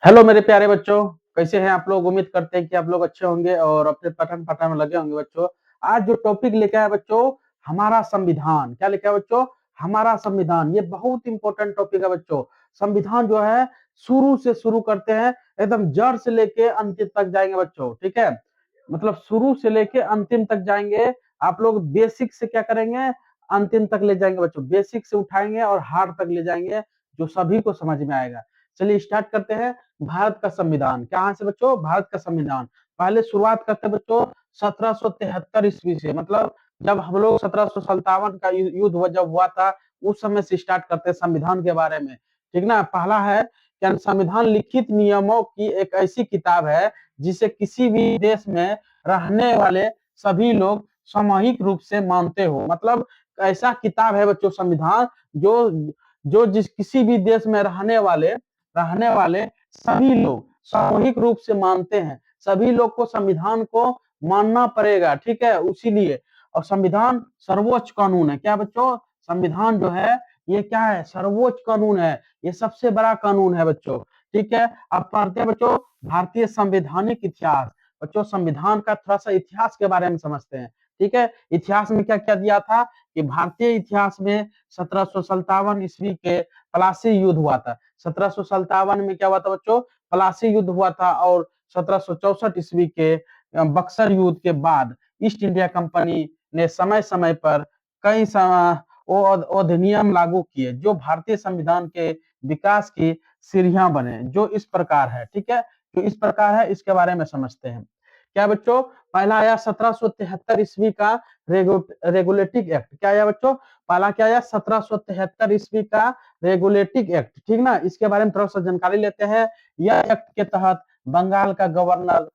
Hello मेरे प्यारे बच्चों, कैसे हैं आप लोग। उम्मीद करते हैं कि आप लोग अच्छे होंगे और अपने पठन पाठन में लगे होंगे बच्चों। आज जो टॉपिक लेके आए बच्चों, हमारा संविधान। क्या लेके आए बच्चों? हमारा संविधान। ये बहुत इंपॉर्टेंट टॉपिक है बच्चों। संविधान जो है शुरू से शुरू करते हैं, एकदम जड़ से लेके अंतिम तक जाएंगे बच्चों। ठीक है, मतलब शुरू से लेके अंतिम तक जाएंगे। आप लोग बेसिक से क्या करेंगे, अंतिम तक ले जाएंगे बच्चों। बेसिक से उठाएंगे और हार्ड तक ले जाएंगे, जो सभी को समझ में आएगा। चलिए स्टार्ट करते हैं। भारत का संविधान कहाँ से बच्चों? भारत का संविधान पहले शुरुआत करते हैं बच्चों 1773 ईस्वी से। मतलब जब हम लोग 1757 का युद्ध जब हुआ था, उस समय से स्टार्ट करते हैं संविधान के बारे में। ठीक ना। पहला है कि संविधान लिखित नियमों की एक ऐसी किताब है जिसे किसी भी देश में रहने वाले सभी लोग सामूहिक रूप से मानते हो। मतलब ऐसा किताब है बच्चों संविधान, जो जो जिस किसी भी देश में रहने वाले सभी लोग सामूहिक रूप से मानते हैं। सभी लोग को संविधान को मानना पड़ेगा। ठीक है, उसीलिए। और संविधान सर्वोच्च कानून है। क्या बच्चों? संविधान जो है ये क्या है? सर्वोच्च कानून है। ये सबसे बड़ा कानून है बच्चों। ठीक है, अब पढ़ते हैं बच्चों भारतीय संवैधानिक इतिहास। बच्चों संविधान का थोड़ा सा इतिहास के बारे में समझते हैं। ठीक है, इतिहास में क्या क्या दिया था कि भारतीय इतिहास में 1757 ईस्वी के प्लासी युद्ध हुआ था। 1757 में क्या हुआ था बच्चों? प्लासी युद्ध हुआ था। और 1764 ईस्वी के बक्सर युद्ध के बाद ईस्ट इंडिया कंपनी ने समय समय पर कई अधिनियम लागू किए, जो भारतीय संविधान के विकास की सीढ़ियां बने, जो इस प्रकार है। ठीक है, जो इस प्रकार है इसके बारे में समझते हैं। क्या बच्चों? पहला आया 1773 ईस्वी का रेगुलेटिंग एक्ट। क्या आया बच्चों? पहला क्या आया? 1773 ईस्वी का रेगुलेटिंग एक्ट। ठीक ना, इसके बारे में थोड़ा सा जानकारी लेते हैं। यह एक्ट के तहत बंगाल का गवर्नर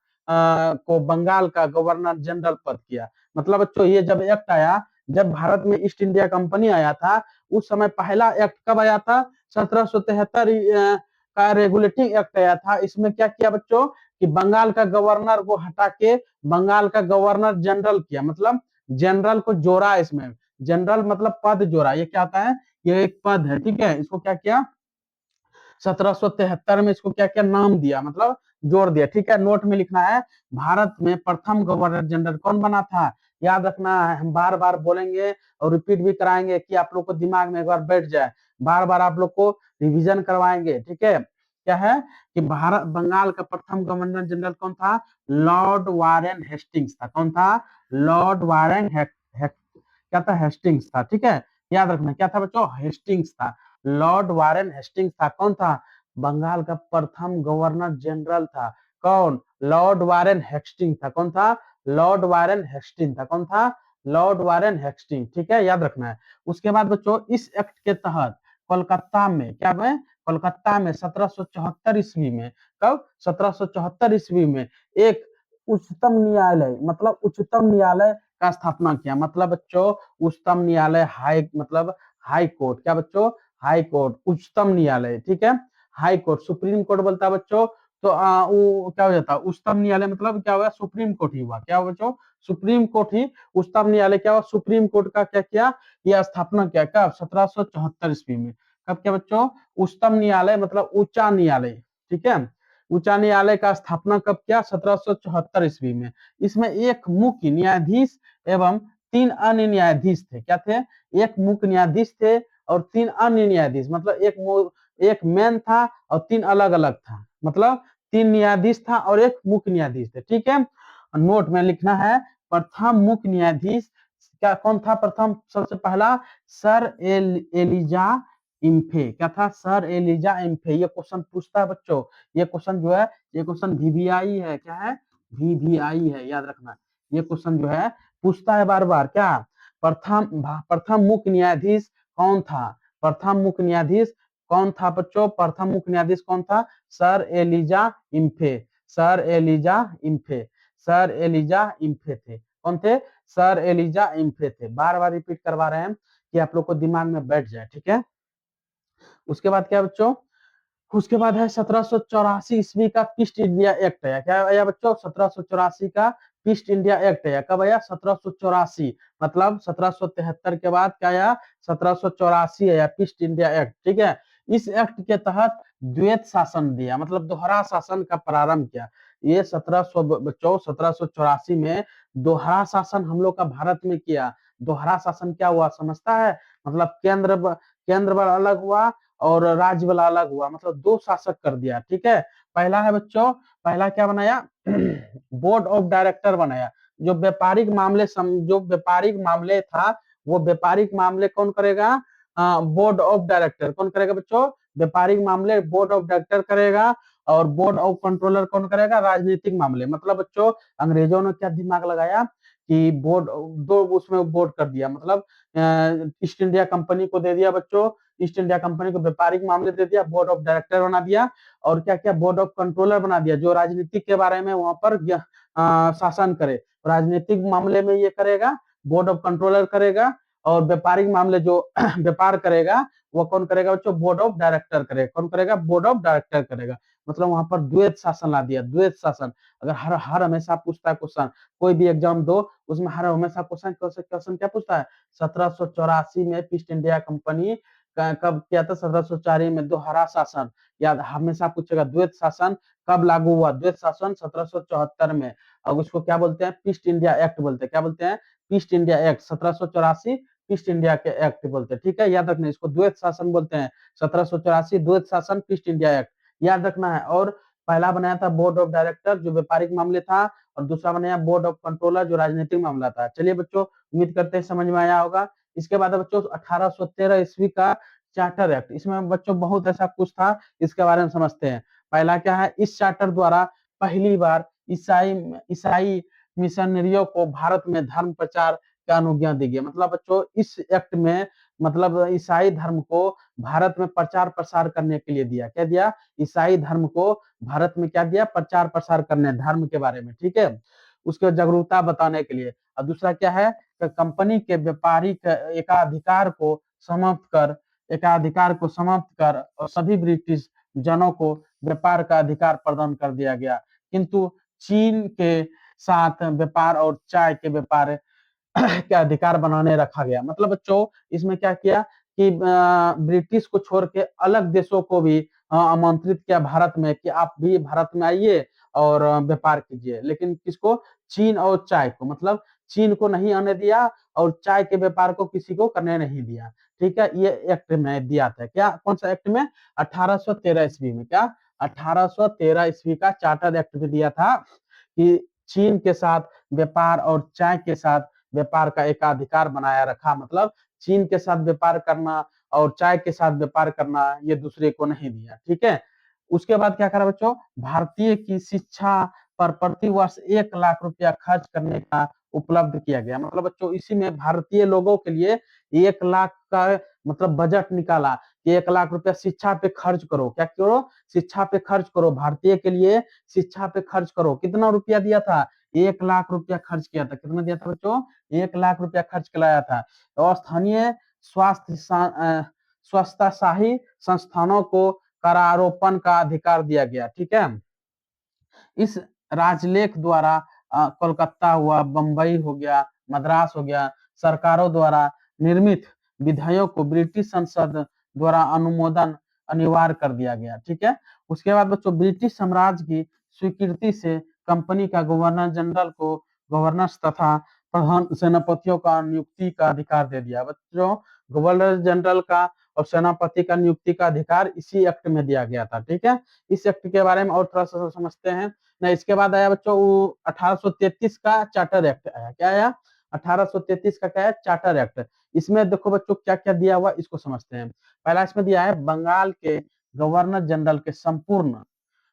को बंगाल का गवर्नर जनरल पद किया। मतलब बच्चों ये जब एक्ट आया, जब भारत में ईस्ट इंडिया कंपनी आया था, उस समय पहला एक्ट कब आया था? 1773 का रेगुलेटिंग एक्ट आया था। इसमें क्या किया बच्चों कि बंगाल का गवर्नर को हटा के बंगाल का गवर्नर जनरल किया। मतलब जनरल को जोड़ा इसमें। जनरल मतलब पद जोड़ा। ये क्या होता है? ये एक पद है। ठीक है, इसको क्या किया 1773 में, इसको क्या क्या नाम दिया, मतलब जोड़ दिया। ठीक है, नोट में लिखना है भारत में प्रथम गवर्नर जनरल कौन बना था। याद रखना है, हम बार बार बोलेंगे और रिपीट भी कराएंगे कि आप लोग को दिमाग में एक बार बैठ जाए। बार बार आप लोग को रिवीजन करवाएंगे। ठीक है, क्या है कि भारत बंगाल का प्रथम गवर्नर जनरल कौन था? लॉर्ड वारेन हेस्टिंग्स था। कौन था? लॉर्ड वारेन क्या था? हेस्टिंग्स था। ठीक है, याद रखना क्या था बच्चों? हेस्टिंग्स था। लॉर्ड वारेन हेस्टिंग्स था। कौन था? बंगाल का प्रथम गवर्नर जनरल था। कौन? लॉर्ड वारेन हेस्टिंग था। कौन था? लॉर्ड वारेन हेस्टिंग था। कौन था? Lord Warren Hasting. ठीक है, याद रखना है। उसके बाद बच्चों इस एक्ट के तहत कोलकाता में क्या हुआ? कोलकाता में 1774 ईस्वी में, कब? 1774 ईस्वी में एक उच्चतम न्यायालय, मतलब उच्चतम न्यायालय का स्थापना किया। मतलब बच्चों उच्चतम न्यायालय, हाई मतलब हाई कोर्ट। क्या बच्चों? हाई कोर्ट, उच्चतम न्यायालय। ठीक है, हाई कोर्ट, सुप्रीम कोर्ट बोलता है बच्चों। तो वो क्या हो जाता है? उच्चतम न्यायालय मतलब क्या हुआ? सुप्रीम कोर्ट ही हुआ। क्या हुआ बच्चों? सुप्रीम कोर्ट ही। उच्चतम न्यायालय क्या हुआ? सुप्रीम कोर्ट का क्या किया? यह स्थापना किया। कब? 1774 ईस्वी में। कब क्या बच्चों? उच्चतम न्यायालय मतलब ऊंचा न्यायालय। ठीक है, उच्च न्यायालय का स्थापना कब किया? 1774 ईस्वी में। इसमें एक मुख्य न्यायाधीश एवं 3 अन्य न्यायाधीश थे। क्या थे? एक मुख्य न्यायाधीश थे और 3 अन्य न्यायाधीश। मतलब एक मेन था और 3 अलग अलग था। मतलब 3 न्यायाधीश था और एक मुख्य न्यायाधीश थे। ठीक है, नोट में लिखना है प्रथम मुख्य न्यायाधीश क्या कौन था? प्रथम सबसे पहला सर एलिजा इम्फे। क्या था? Sir Elijah Impey. ये क्वेश्चन पूछता है बच्चों। ये क्वेश्चन जो है, ये क्वेश्चन वीवीआई है। क्या है? वीवीआई है, याद रखना। ये क्वेश्चन जो है पूछता है बार बार। क्या? प्रथम मुख्य न्यायाधीश कौन था? प्रथम मुख्य न्यायाधीश कौन था बच्चों? प्रथम मुख्य न्यायाधीश कौन था? Sir Elijah Impey. Sir Elijah Impey. Sir Elijah Impey थे। कौन थे? सर एलिजा इम्फे थे। बार बार रिपीट करवा रहे हैं कि आप लोग को दिमाग में बैठ जाए। ठीक है, उसके बाद क्या बच्चों? उसके बाद है 1784 ईस्वी का पीस्ट इंडिया एक्ट आया। क्या आया बच्चों? 1784 का पीस्ट इंडिया एक्ट आया। कब आया? 1784। मतलब 1773 के बाद क्या आया? 1784 आया पीस्ट इंडिया एक्ट। ठीक है, इस एक्ट के तहत द्वैत शासन दिया, मतलब दोहरा शासन का प्रारंभ किया। ये 1784 में दोहरा शासन हम लोग का भारत में किया। दोहरा शासन क्या हुआ समझता है? मतलब केंद्र वाला अलग हुआ और राज्य वाला अलग हुआ, मतलब दो शासक कर दिया। ठीक है, पहला है बच्चों, पहला क्या बनाया बोर्ड ऑफ डायरेक्टर बनाया। जो व्यापारिक मामले था, वो व्यापारिक मामले कौन करेगा? बोर्ड ऑफ डायरेक्टर कौन करेगा बच्चों? व्यापारिक मामले बोर्ड ऑफ डायरेक्टर करेगा। और बोर्ड ऑफ कंट्रोलर कौन करेगा? राजनीतिक मामले। मतलब बच्चों अंग्रेजों ने क्या दिमाग लगाया कि बोर्ड, दो उसमें बोर्ड कर दिया, मतलब ईस्ट इंडिया कंपनी को दे दिया बच्चों, ईस्ट इंडिया कंपनी को व्यापारिक मामले दे दिया, बोर्ड ऑफ डायरेक्टर बना दिया। और क्या क्या, बोर्ड ऑफ कंट्रोलर बना दिया, जो राजनीतिक के बारे में वहां पर शासन करे। राजनीतिक मामले में ये करेगा, बोर्ड ऑफ कंट्रोलर करेगा। और व्यापारिक मामले जो व्यापार करेगा वो कौन करेगा बच्चों? बोर्ड ऑफ डायरेक्टर करेगा। कौन करेगा? बोर्ड ऑफ डायरेक्टर करेगा। मतलब वहां पर द्वैत शासन ला दिया, द्वैत शासन। अगर हर हर हमेशा पूछता है क्वेश्चन, कोई भी एग्जाम दो उसमें हर हमेशा क्वेश्चन क्वेश्चन क्या पूछता है? 1784 में ईस्ट इंडिया कंपनी कब किया था? 1704 में दोहरा शासन। याद हमेशा पूछेगा, द्वैत शासन कब लागू हुआ? द्वैत शासन 1774 में। और उसको क्या बोलते हैं? ईस्ट इंडिया एक्ट बोलते हैं। क्या बोलते हैं? East India act 1784 east India के एक्ट बोलते हैं। ठीक है, याद रखना, इसको द्वैत शासन बोलते हैं। 1784 द्वैत शासन ईस्ट इंडिया एक्ट, याद रखना है। और पहला बनाया था बोर्ड ऑफ डायरेक्टर जो व्यापारिक मामले था, और दूसरा बनाया बोर्ड ऑफ कंट्रोलर जो राजनीतिक मामला था। चलिए बच्चों, उम्मीद करते हैं समझ में आया होगा। इसके बाद बच्चों 1813 ईस्वी का चार्टर एक्ट, इसमें बच्चों बहुत ऐसा कुछ था, इसके बारे में समझते हैं। पहला क्या है? इस चार्टर द्वारा पहली बार ईसाई ईसाई मिशनरियों को भारत में धर्म प्रचार का अनुज्ञा दी गई। मतलब बच्चों इस एक्ट में, मतलब ईसाई धर्म को भारत में प्रचार प्रसार करने के लिए दिया। क्या दिया? ईसाई धर्म को भारत में क्या दिया? प्रचार प्रसार करने, धर्म के बारे में। ठीक है, उसके जागरूकता बताने के लिए। और दूसरा क्या है? कंपनी के व्यापारिक एकाधिकार को समाप्त कर और सभी ब्रिटिश जनों को व्यापार का अधिकार प्रदान कर दिया गया। किंतु चीन के साथ व्यापार और चाय के व्यापार के अधिकार बनाने रखा गया। मतलब बच्चों इसमें क्या किया कि ब्रिटिश को छोड़ के अलग देशों को भी आमंत्रित किया भारत में कि आप भी भारत में आइए और व्यापार कीजिए। लेकिन किसको? चीन और चाय को, मतलब चीन को नहीं आने दिया और चाय के व्यापार को किसी को करने नहीं दिया। ठीक है, ये एक्ट में दिया था। क्या, कौन सा एक्ट में? 1813 ईस्वी में। क्या? 1813 ईस्वी का चार्टर एक्ट में दिया था कि चीन के साथ व्यापार और चाय के साथ व्यापार का एकाधिकार बनाया रखा। मतलब चीन के साथ व्यापार करना और चाय के साथ व्यापार करना ये दूसरे को नहीं दिया। ठीक है, उसके बाद क्या करा बच्चों? भारतीय की शिक्षा पर प्रति वर्ष 1 लाख रुपया खर्च करने का उपलब्ध किया गया। मतलब बच्चों इसी में भारतीय लोगों के लिए 1 लाख का मतलब बजट निकाला कि 1 लाख रुपया शिक्षा पे खर्च करो। क्या करो? शिक्षा पे खर्च करो, भारतीय के लिए शिक्षा पे खर्च करो। कितना रुपया दिया था? 1 लाख रुपया खर्च किया था। कितना दिया था बच्चों? 1 लाख रुपया खर्च कराया था। और स्थानीय स्वास्थ्य स्वास्थ्यशाही संस्थानों को करारोपण का अधिकार दिया गया। ठीक है, इस राजलेख द्वारा कोलकाता हुआ, बंबई हो गया, मद्रास हो गया, सरकारों द्वारा निर्मित विधेयकों को ब्रिटिश संसद द्वारा अनुमोदन अनिवार्य कर दिया गया। ठीक है, उसके बाद बच्चों ब्रिटिश साम्राज्य की स्वीकृति से कंपनी का गवर्नर जनरल को गवर्नर्स तथा प्रधान सेनापतियों का नियुक्ति का अधिकार दे दिया। बच्चों गवर्नर जनरल का और सेनापति का नियुक्ति का अधिकार इसी एक्ट में दिया गया था। ठीक है, इस एक्ट के बारे में और थोड़ा सा समझते हैं ना। इसके बाद आया बच्चों 1833 का चार्टर एक्ट आया। क्या आया? 1833 का क्या है? Charter act. इसमें देखो बच्चों क्या क्या दिया हुआ, इसको समझते हैं। पहला इसमें दिया है बंगाल के गवर्नर जनरल के संपूर्ण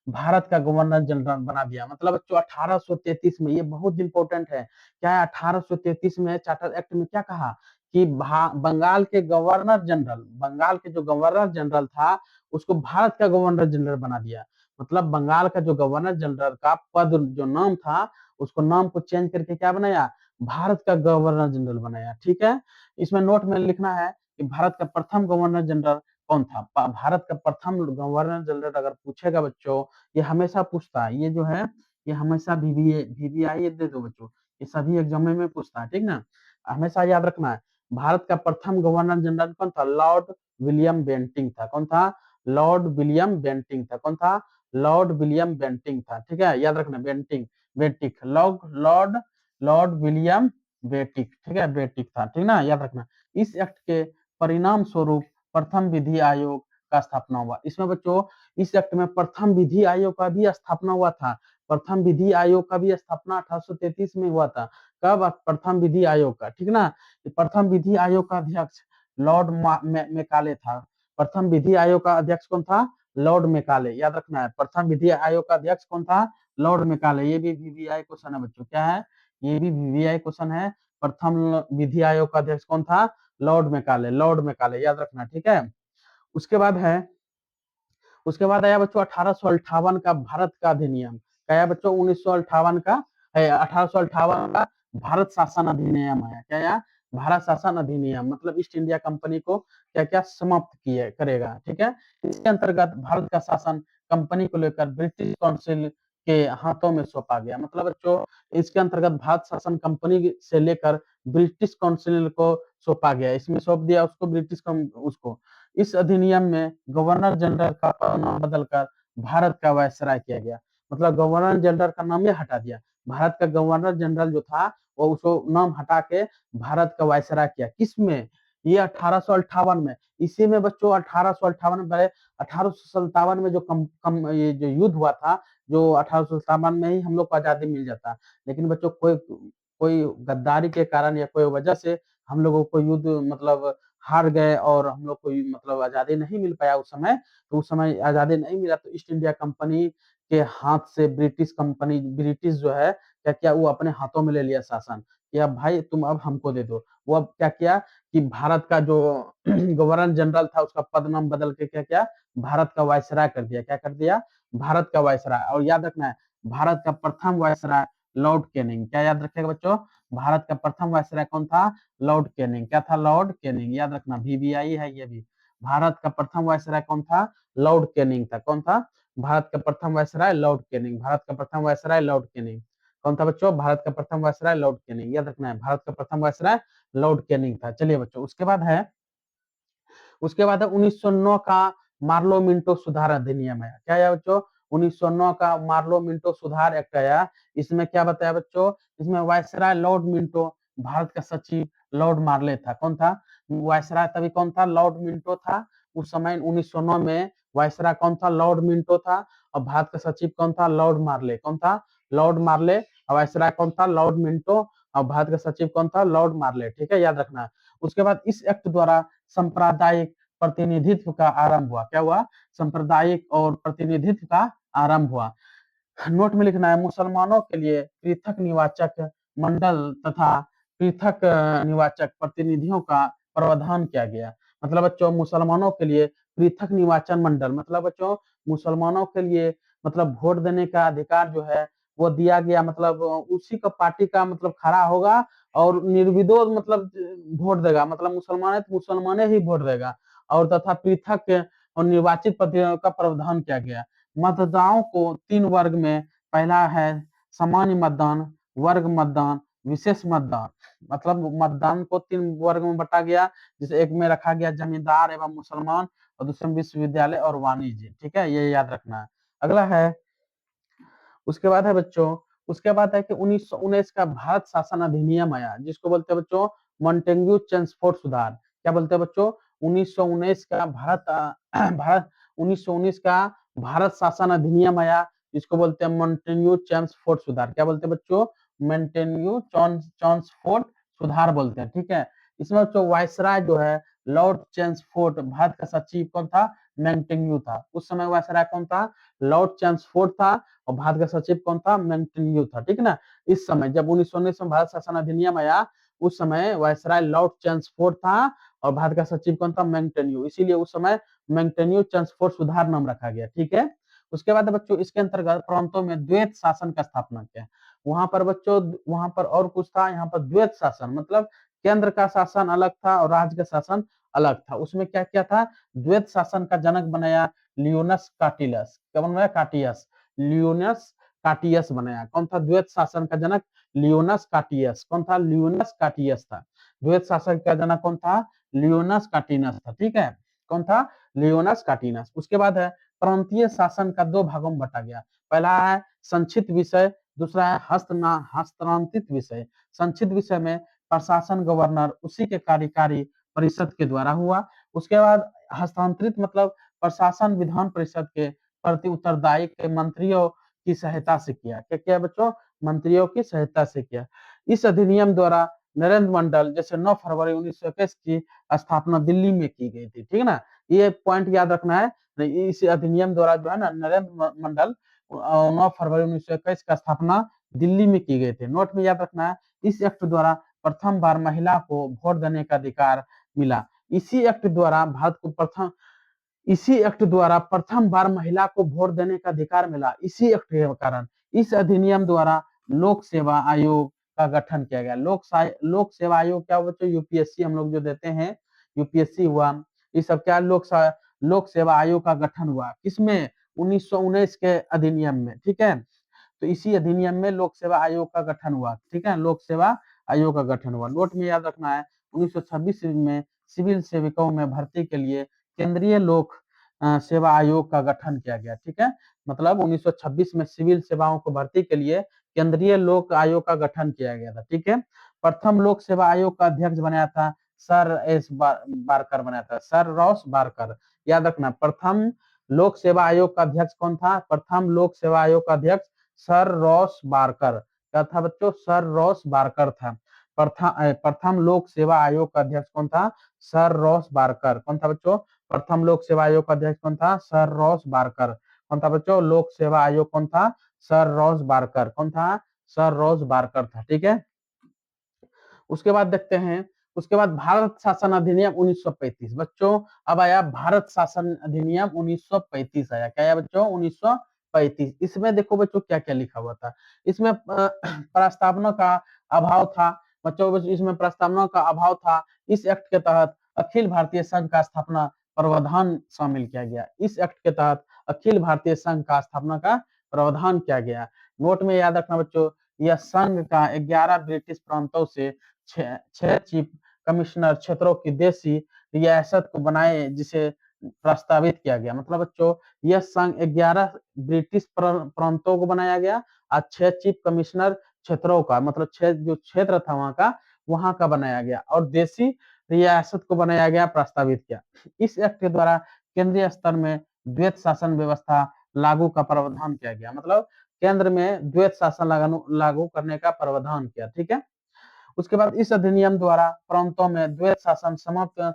भारत का गवर्नर जनरल बना दिया। मतलब बच्चों 1833 में, ये बहुत इंपॉर्टेंट है। क्या है? 1833 में चार्टर एक्ट में क्या कहा कि बंगाल के गवर्नर जनरल, बंगाल के जो गवर्नर जनरल था उसको भारत का गवर्नर जनरल बना दिया। मतलब बंगाल का जो गवर्नर जनरल का पद, जो नाम था, उसको नाम को चेंज करके क्या बनाया? भारत का गवर्नर जनरल बनाया। ठीक है, इसमें नोट में लिखना है कि भारत का प्रथम गवर्नर जनरल कौन था? भारत का प्रथम गवर्नर जनरल अगर पूछेगा बच्चों, ये हमेशा पूछता है, ये जो है ये हमेशा वीवीआई दे दो बच्चों, ये सभी एग्जाम में पूछता है। ठीक ना, हमेशा याद रखना है। भारत का प्रथम गवर्नर जनरल कौन था? लॉर्ड विलियम बेंटिंग था। कौन था? लॉर्ड विलियम बेंटिंग था। कौन था? लॉर्ड विलियम बेंटिंग था। ठीक है, याद रखना, बेंटिंग, बेटिक, लॉर्ड लॉर्ड विलियम बेटिक, ठीक है, बेटिक था, ठीक ना, याद रखना। इस एक्ट के परिणाम स्वरूप प्रथम विधि आयोग का स्थापना हुआ। इसमें बच्चों इस एक्ट में प्रथम विधि आयोग का भी स्थापना हुआ था। प्रथम विधि आयोग का भी स्थापना 1833 में हुआ था। कब? प्रथम विधि आयोग का, ठीक ना। प्रथम विधि आयोग का अध्यक्ष लॉर्ड मेकाले था। प्रथम विधि आयोग का अध्यक्ष कौन था? लॉर्ड मेकाले, याद रखना है। प्रथम विधि आयोग का अध्यक्ष कौन था? Lord Macaulay. ये भी वीवीआई क्वेश्चन है बच्चों, क्या है? ये भी वीवीआई क्वेश्चन है। प्रथम विधि आयोग का अध्यक्ष कौन था? लॉर्ड मेकाले, लॉर्ड मेकाले, याद रखना, ठीक है। उसके बाद है, उसके बाद आया बच्चों 1858 का भारत का अधिनियम। क्या आया बच्चों? 1958 का, 1858 का भारत शासन अधिनियम आया। क्या आया? भारत शासन अधिनियम, मतलब ईस्ट इंडिया कंपनी को क्या क्या समाप्त किए करेगा, ठीक है। इसके अंतर्गत भारत का शासन कंपनी को लेकर ब्रिटिश काउंसिल के हाथों में सौंपा गया। मतलब बच्चों इसके अंतर्गत भारत शासन कंपनी से लेकर ब्रिटिश काउंसिल को सौंपा गया। इसमें सौंप दिया उसको ब्रिटिश उसको। इस अधिनियम में गवर्नर जनरल का नाम बदलकर भारत का वायसराय किया गया। मतलब गवर्नर जनरल का नाम ही हटा दिया। भारत का गवर्नर जनरल जो था वो उसको नाम हटा के भारत का वायसराय किया। किसमें? ये 1858 में। इसी में बच्चों 1858 में, 1857 में जो ये जो युद्ध हुआ था, जो 1857 में ही हम लोग को आजादी मिल जाता। लेकिन बच्चों कोई कोई गद्दारी के कारण या कोई वजह से हम लोगों को युद्ध मतलब हार गए और हम लोग को मतलब आजादी नहीं मिल पाया उस समय। तो उस समय आजादी नहीं मिला तो ईस्ट इंडिया कंपनी के हाथ से ब्रिटिश जो है क्या किया, वो अपने हाथों में ले लिया शासन कि अब भाई तुम अब हमको दे दो। वो अब क्या किया कि भारत का जो गवर्नर जनरल था उसका पद नाम बदल के क्या किया, भारत का वायसराय कर दिया। क्या कर दिया? भारत का वायसराय। और याद रखना है, भारत का प्रथम वायसराय लॉर्ड कैनिंग। क्या याद रखेगा बच्चों? भारत का प्रथम वायसराय कौन था? Lord Canning. क्या था? लॉर्ड कैनिंग, याद रखना, वीवीआई है ये भी। भारत का प्रथम वायसराय कौन था? लॉर्ड कैनिंग था। कौन था? भारत का प्रथम वायसराय लॉर्ड कैनिंग। भारत का प्रथम वायसराय लॉर्ड कैनिंग। कौन था बच्चों? भारत का प्रथम वायसराय लॉर्ड कैनिंग, याद रखना है, भारत का प्रथम वायसराय लॉर्ड कैनिंग था। चलिए बच्चों, उसके बाद है 1909 का मार्लो मिंटो सुधार अधिनियम आया। क्या आया बच्चों? 1909 का मार्लो मिंटो सुधार एक्ट आया। इसमें क्या बताया बच्चों? इसमें वायसराय लॉर्ड मिंटो, भारत का सचिव लॉर्ड मार्ले था। कौन था वायसराय? तभी कौन था? लॉर्ड मिंटो था। उस समय 1909 में वायसराय कौन था? लॉर्ड मिंटो था। और भारत का सचिव कौन था? लॉर्ड मार्ले। कौन था? लॉर्ड मार्ले। और वायसराय कौन था? Lord Minto. और भारत का सचिव कौन था? लॉर्ड मार्ले, ठीक है, याद रखना। उसके बाद इस एक्ट द्वारा सांप्रदायिक प्रतिनिधित्व का आरंभ हुआ। क्या हुआ? सांप्रदायिक और प्रतिनिधित्व का आरंभ हुआ। नोट में लिखना है, मुसलमानों के लिए पृथक निवाचक मंडल तथा पृथक निवाचक प्रतिनिधियों का प्रावधान किया गया। मतलब बच्चों मुसलमानों के लिए पृथक निर्वाचन मंडल, मतलब बच्चों मुसलमानों के लिए मतलब वोट देने का अधिकार जो है वो दिया गया। मतलब उसी का पार्टी का मतलब खड़ा होगा और निर्विरोध मतलब वोट देगा। मतलब मुसलमान है तो मुसलमाने ही वोट देगा। और तथा पृथक और निर्वाचित प्रतिनिधियों का प्रावधान किया गया। मतदाताओं को 3 वर्ग में, पहला है सामान्य मतदान, वर्ग मतदान, विशेष मतदान। मतलब मतदान को 3 वर्ग में बांटा गया। जिसे एक में रखा गया जमींदार एवं मुसलमान, और दूसरे में विश्वविद्यालय और वाणिज्य, ठीक है, ये याद रखना है। अगला है, उसके बाद है बच्चों, उसके बाद है कि 1919 का भारत शासन अधिनियम आया, जिसको बोलते हैं बच्चों मॉन्टेग्यू चेम्सफोर्ड सुधार। क्या बोलते हैं बच्चों? 1919 का भारत 1919 का भारत शासन अधिनियम आया, जिसको बोलते हैं मॉन्टेग्यू चेम्सफोर्ड सुधार। क्या बोलते हैं बच्चों? मॉन्टेग्यू चेम्सफोर्ड सुधार बोलते हैं, ठीक है। इसमें बच्चों वायसराय जो है लॉर्ड चेम्सफोर्ड, भारत का सचिव कौन था? मॉन्टेग्यू था। उस समय वायसराय कौन था? लॉर्ड चेम्सफोर्ड था। और भारत का सचिव कौन था? मॉन्टेग्यू था, ठीक है ना। इस समय जब 1919 में भारत शासन अधिनियम आया, उस समय वायसराय लॉर्ड चेम्सफोर्ड था और भारत का सचिव कौन था? मॉन्टेग्यू। इसीलिए उस समय मॉन्टेग्यू चेम्सफोर्ड सुधार नाम रखा गया, ठीक है। उसके बाद बच्चों इसके अंतर्गत प्रांतों में द्वैत शासन का स्थापना किया। वहां पर बच्चों, वहां पर और कुछ था, यहाँ पर द्वैत शासन मतलब केंद्र का शासन अलग था और राज्य का शासन अलग था। उसमें क्या क्या था? द्वैत शासन का जनक बनाया लियोनस काटिलस। क्या बनाया? काटियस, लियोनस काटियस बनाया। कौन था द्वैत शासन का जनक? लियोनस काटियस। कौन था? लियोनस काटियस था। द्वैत शासन का जनक कौन था? लियोनस काटिनस था, ठीक है। कौन था? लियोनस काटिनस। उसके बाद है प्रांतीय शासन का दो भागों में बटा गया। पहला है संक्षिप्त विषय, दूसरा है हस्तांतरित विषय। संक्षिप्त विषय में प्रशासन गवर्नर उसी के कार्यकारी परिषद के द्वारा हुआ। उसके बाद हस्तांतरित मतलब प्रशासन विधान परिषद के प्रति उत्तरदायी के मंत्रियों की सहायता से किया। क्या किया बच्चों? मंत्रियों की सहायता से किया। इस अधिनियम द्वारा नरेंद्र मंडल जैसे 9 फरवरी 1921 की स्थापना दिल्ली में की गई थी, ठीक है ना। ये पॉइंट याद रखना है। इस अधिनियम द्वारा जो है ना नरेंद्र मंडल 9 फरवरी 1921 का स्थापना दिल्ली में की गई थी। नोट में याद रखना है, इस एक्ट द्वारा प्रथम बार महिला को वोट देने का अधिकार मिला। इसी एक्ट द्वारा प्रथम बार महिला को वोट देने का अधिकार मिला। इसी एक्ट के कारण इस अधिनियम द्वारा लोक सेवा आयोग का गठन किया गया। लोक सेवा आयोग क्या बच्चों? यूपीएससी हम लोग जो देते हैं, यूपीएससी हुआ, ये सब क्या लोक सेवा आयोग का गठन हुआ। किसमें? 1919 के अधिनियम में, ठीक है। तो इसी अधिनियम में लोक सेवा आयोग का गठन हुआ, ठीक है। लोक सेवा आयोग का गठन हुआ। नोट में याद रखना है, 1926 में सिविल सेवकों में भर्ती के लिए केंद्रीय लोक सेवा आयोग का गठन किया गया, ठीक है। मतलब 1926 में सिविल सेवाओं को भर्ती के लिए केंद्रीय लोक आयोग का गठन किया गया था, ठीक है। प्रथम लोक सेवा आयोग का अध्यक्ष बनाया था सर एस बारकर, बनाया था सर रॉस बारकर। याद रखना, प्रथम लोक सेवा आयोग का अध्यक्ष कौन था? प्रथम लोक सेवा आयोग का अध्यक्ष सर रॉस बारकर। क्या था बच्चों? सर रॉस बारकर था। प्रथम लोक सेवा आयोग का अध्यक्ष कौन था? Sir Ross Barker. कौन था बच्चों? प्रथम लोक सेवा आयोग का अध्यक्ष कौन था? Sir Ross Barker. कौन था बच्चों? लोक सेवा आयोग कौन था? Sir Ross Barker. कौन था? सर रॉस बारकर था, ठीक है। उसके बाद देखते हैं, उसके बाद भारत शासन अधिनियम 1935। बच्चों अब आया भारत शासन अधिनियम 1935 आया। क्या आया बच्चों? 1935। इसमें देखो बच्चों क्या क्या लिखा हुआ था। इसमें प्रस्तावना का अभाव था बच्चों, इसमें प्रस्तावना का अभाव था। इस एक्ट के तहत अखिल भारतीय संघ का स्थापना प्रावधान शामिल किया गया। इस एक्ट के तहत अखिल भारतीय संघ का स्थापना का प्रावधान किया गया। नोट में याद रखना बच्चों, यह संघ का 11 ब्रिटिश प्रांतों से छह चीफ कमिश्नर क्षेत्रों की देशी रियासत को बनाए जिसे प्रस्तावित किया गया। मतलब बच्चों यह संघ 11 ब्रिटिश प्रांतों को बनाया गया और 6 चीफ कमिश्नर क्षेत्रों का, मतलब 6 जो क्षेत्र था वहां का बनाया गया और देशी रियासत को बनाया गया, प्रस्तावित किया। इस एक्ट के द्वारा केंद्रीय स्तर में द्वैत शासन व्यवस्था लागू का प्रावधान किया गया। मतलब केंद्र में द्वैत शासन लागू करने का प्रावधान किया, ठीक है। उसके बाद इस अधिनियम द्वारा प्रांतों में द्वैत शासन समाप्त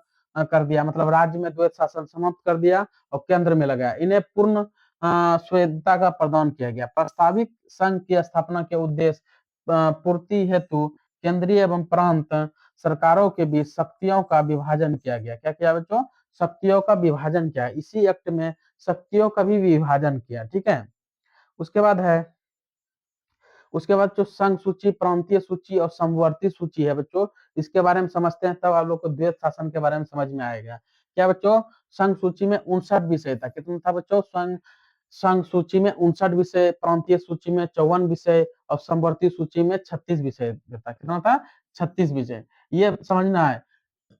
कर दिया। मतलब राज्य में द्वैत शासन समाप्त कर दिया और केंद्र में लगाया। इन्हें पूर्ण स्वायत्तता का प्रदान किया गया। प्रस्तावित संघ की स्थापना के उद्देश्य पूर्ति हेतु केंद्रीय एवं प्रांत सरकारों के बीच शक्तियों का विभाजन किया गया। क्या किया बच्चों? शक्तियों का विभाजन किया। इसी एक्ट में शक्तियों का भी विभाजन किया, ठीक है। उसके बाद है, उसके बाद जो संघ सूची, प्रांतीय सूची और समवर्ती सूची है बच्चों, इसके बारे में समझते हैं, तब आप लोग को द्वैत शासन के बारे में समझ में आएगा। क्या बच्चों? संघ सूची में 59 विषय था। कितना था बच्चों? संघ सूची में 59 विषय, प्रांतीय सूची में 54 विषय और समवर्ती सूची में 36 विषय था। कितना था? 36 विषय। ये समझना है,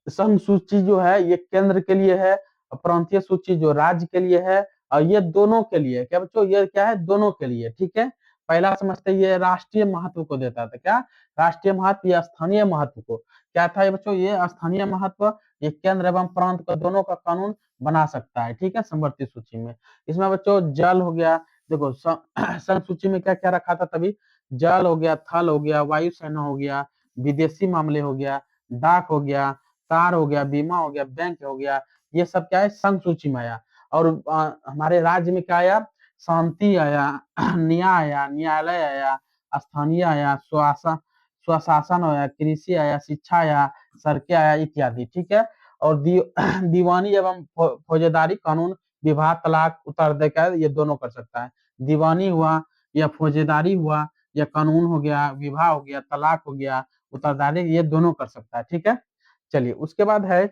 संघ सूची जो है ये केंद्र के लिए है, प्रांतीय सूची जो राज्य के लिए है, और ये दोनों के लिए। क्या बच्चों? ये क्या है? दोनों के लिए, ठीक है। पहला समझते ये राष्ट्रीय महत्व को देता था। क्या? राष्ट्रीय महत्व या स्थानीय महत्व को। क्या था ये बच्चों? ये स्थानीय महत्व, ये केंद्र एवं प्रांत का दोनों का कानून बना सकता है, ठीक है, समवर्ती सूची में। इसमें बच्चों जल हो गया, देखो संघ सूची में क्या क्या रखा था तभी? जल हो गया, थल हो गया, वायुसेना हो गया, विदेशी मामले हो गया, डाक हो गया, कार हो गया, बीमा हो गया, बैंक हो गया। ये सब क्या है? संघ सूची में आया। और हमारे राज्य में क्या आया? शांति आया, न्याय आया, न्यायालय आया, स्थानीय आया, स्वशासन आया, कृषि आया, शिक्षा आया, सड़कें आया, इत्यादि, ठीक है। और दीवानी एवं फौजदारी कानून, विवाह, तलाक, उत्तराधिकार, ये दोनों कर सकता है। दीवानी हुआ या फौजदारी हुआ या कानून हो गया, विवाह हो गया, तलाक हो गया, उत्तराधिकारी, ये दोनों कर सकता है, ठीक है। चलिए उसके बाद है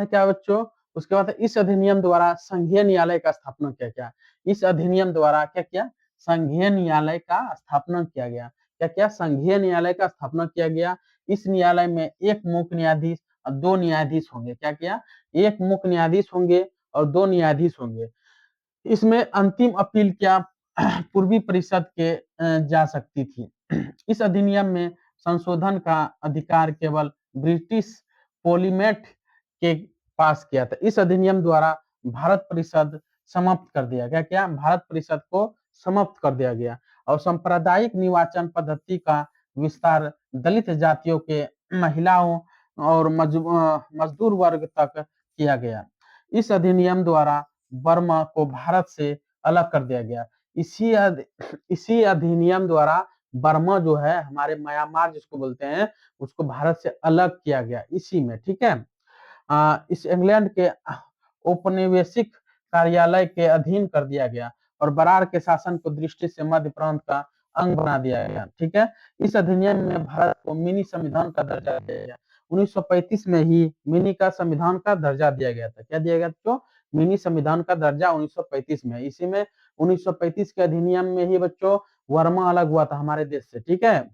क्या बच्चों? उसके बाद इस अधिनियम द्वारा संघीय न्यायालय का स्थापना किया गया। इस अधिनियम द्वारा क्या किया? संघीय न्यायालय का स्थापना किया गया। क्या क्या? संघीय न्यायालय का स्थापना किया गया। इस न्यायालय में एक मुख्य न्यायाधीश दो न्यायाधीश होंगे। क्या किया? एक मुख्य न्यायाधीश होंगे और दो न्यायाधीश होंगे। इसमें अंतिम अपील क्या पूर्वी परिषद के जा सकती थी। इस अधिनियम में संशोधन का अधिकार केवल ब्रिटिश पोलीमेट के पास किया था। इस अधिनियम द्वारा भारत परिषद समाप्त कर दिया गया। क्या? भारत परिषद को समाप्त कर दिया गया और सांप्रदायिक निर्वाचन पद्धति का विस्तार दलित जातियों के महिलाओं और मजदूर वर्ग तक किया गया। इस अधिनियम द्वारा बर्मा को भारत से अलग कर दिया गया। इसी अधिनियम द्वारा बर्मा जो है, हमारे म्यांमार जिसको बोलते हैं, उसको भारत से अलग किया गया इसी में। ठीक है। इस इंग्लैंड के औपनिवेशिक कार्यालय के अधीन कर दिया गया और बरार के शासन को दृष्टि से मध्य प्रांत का अंग बना दिया गया। ठीक है। इस अधिनियम में भारत को मिनी संविधान का दर्जा दिया गया। 1935 में ही मिनी का संविधान का दर्जा दिया गया था। क्या दिया गया? तो मिनी संविधान का दर्जा 1935 में। इसी में 1935 के अधिनियम में ही बच्चों वर्मा अलग हुआ था हमारे देश से। ठीक है,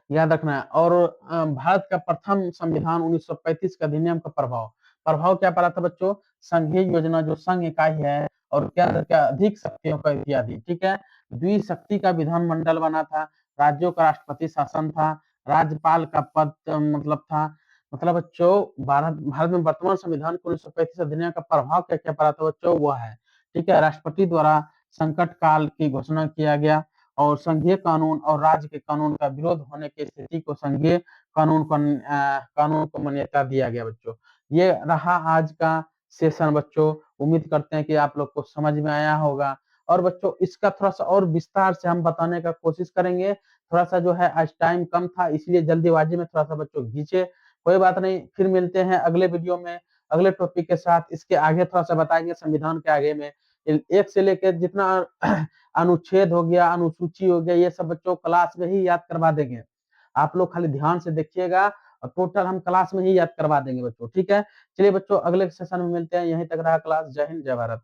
याद रखना है। और भारत का प्रथम संविधान 1935 का अधिनियम का प्रभाव प्रभाव क्या पड़ा था बच्चों? संघीय योजना, जो संघ इकाई है और केंद्र के अधिक शक्तियों का इत्यादि। ठीक है। द्विशक्ति का विधानमंडल बना था, राज्यों का राष्ट्रपति शासन था, राज्यपाल का पद मतलब था। मतलब बच्चों भारत में वर्तमान संविधान के 1935 अधिनियम का प्रभाव क्या क्या पड़ा था बच्चों? वह है। ठीक है। राष्ट्रपति द्वारा संकट काल की घोषणा किया गया और संघीय कानून और राज्य के कानून का विरोध होने की स्थिति को संघीय कानून को मान्यता दिया गया बच्चों। ये रहा आज का सेशन बच्चों। उम्मीद करते हैं कि आप लोग को समझ में आया होगा। और बच्चों इसका थोड़ा सा और विस्तार से हम बताने का कोशिश करेंगे। थोड़ा सा जो है आज टाइम कम था, इसलिए जल्दीबाजी में थोड़ा सा बच्चों खींचे। कोई बात नहीं, फिर मिलते हैं अगले वीडियो में अगले टॉपिक के साथ। इसके आगे थोड़ा सा बताएंगे संविधान के आगे में एक से लेकर जितना अनुच्छेद हो गया, अनुसूची हो गया, ये सब बच्चों क्लास में ही याद करवा देंगे। आप लोग खाली ध्यान से देखिएगा और टोटल हम क्लास में ही याद करवा देंगे बच्चों। ठीक है। चलिए बच्चों, अगले सेशन में मिलते हैं। यहीं तक रहा क्लास। जय हिंद, जय भारत।